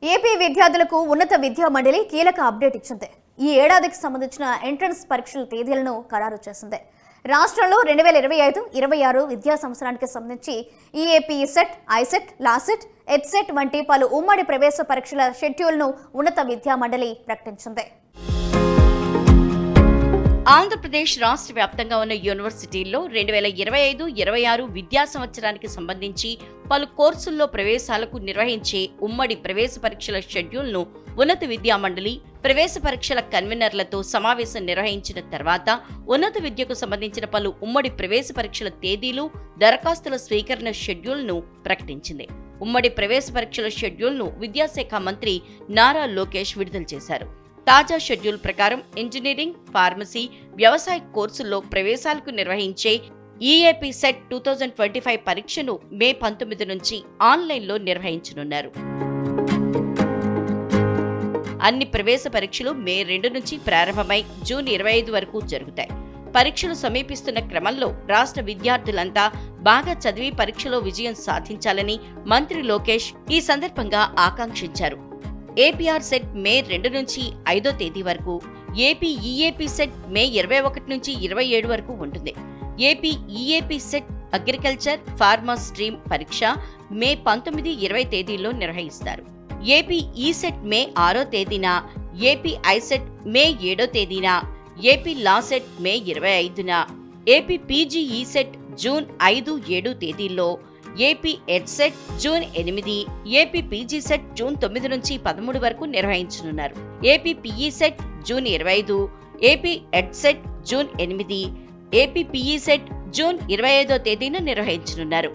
AP విద్యార్థులకు ఉన్నత విద్యా మండలి కీలక అప్డేట్ ఇచ్చింది. ఈ ఏడాదికి సంబంధించిన ఎంట్రన్స్ పరీక్షల తేదీలను ఖరారు చేసింది. రాష్ట్రంలో 2025-26 విద్యా సంవత్సరానికి సంబంధించి EAP set, ICET, LAWCET, EdCET వంటి పలు ఉమ్మడి ప్రవేశ పరీక్షల షెడ్యూల్ను ఉన్నత విద్యా మండలి ప్రకటించింది. ఆంధ్రప్రదేశ్ రాష్ట్ర వ్యాప్తంగా ఉన్న యూనివర్సిటీల్లో 2025-26 విద్యా సంవత్సరానికి సంబంధించి పలు కోర్సుల్లో ప్రవేశాలకు నిర్వహించే ఉమ్మడి ప్రవేశ పరీక్షల షెడ్యూల్ను ఉన్నత విద్యా మండలి ప్రవేశ పరీక్షల కన్వీనర్లతో సమావేశం నిర్వహించిన తర్వాత ఉన్నత విద్యకు సంబంధించిన పలు ఉమ్మడి ప్రవేశ పరీక్షల తేదీలు, దరఖాస్తుల స్వీకరణ షెడ్యూల్ను ప్రకటించింది. ఉమ్మడి ప్రవేశ పరీక్షల షెడ్యూల్ను విద్యాశాఖ మంత్రి నారా లోకేష్ విడుదల చేశారు. తాజా షెడ్యూల్ ప్రకారం ఇంజనీరింగ్, ఫార్మసీ, వ్యవసాయ కోర్సుల్లో ప్రవేశాలకు నిర్వహించే ఈఏపీ సెట్ 2025 పరీక్షను మే 19 నుంచి ఆన్లైన్లో నిర్వహించనున్నారు. అన్ని ప్రవేశ పరీక్షలు మే 2 నుంచి ప్రారంభమై జూన్ 25 వరకు జరుగుతాయి. పరీక్షలు సమీపిస్తున్న క్రమంలో రాష్ట్ర విద్యార్థులంతా బాగా చదివి పరీక్షలో విజయం సాధించాలని మంత్రి లోకేష్ ఈ సందర్భంగా ఆకాంక్షించారు. ఏపీఆర్ సెట్ మే 2 నుంచి 5వ తేదీ వరకు, ఏపీ ఈఏపీ సెట్ మే 21 నుంచి 27 వరకు ఉంటుంది. AP EAP set agriculture, pharma stream పరీక్ష మే 19-20 తేదీల్లో నిర్వహిస్తారు. ఏపీ ఈసెట్ మే 6వ తేదీన, ఏపీ ఐసెట్ మే 7వ తేదీన, ఏపీ లాసెట్ మే 25న, ఏపీ పీజీ ఈసెట్ జూన్ 5-7 తేదీల్లో, AP EDCET June 8, AP PG CET June 9 నుంచి 13 వరకు నిర్వహించనున్నారు. AP PE CET June 25, AP EDCET June 8, AP PE CET June 25వ తేదీన నిర్వహించనున్నారు.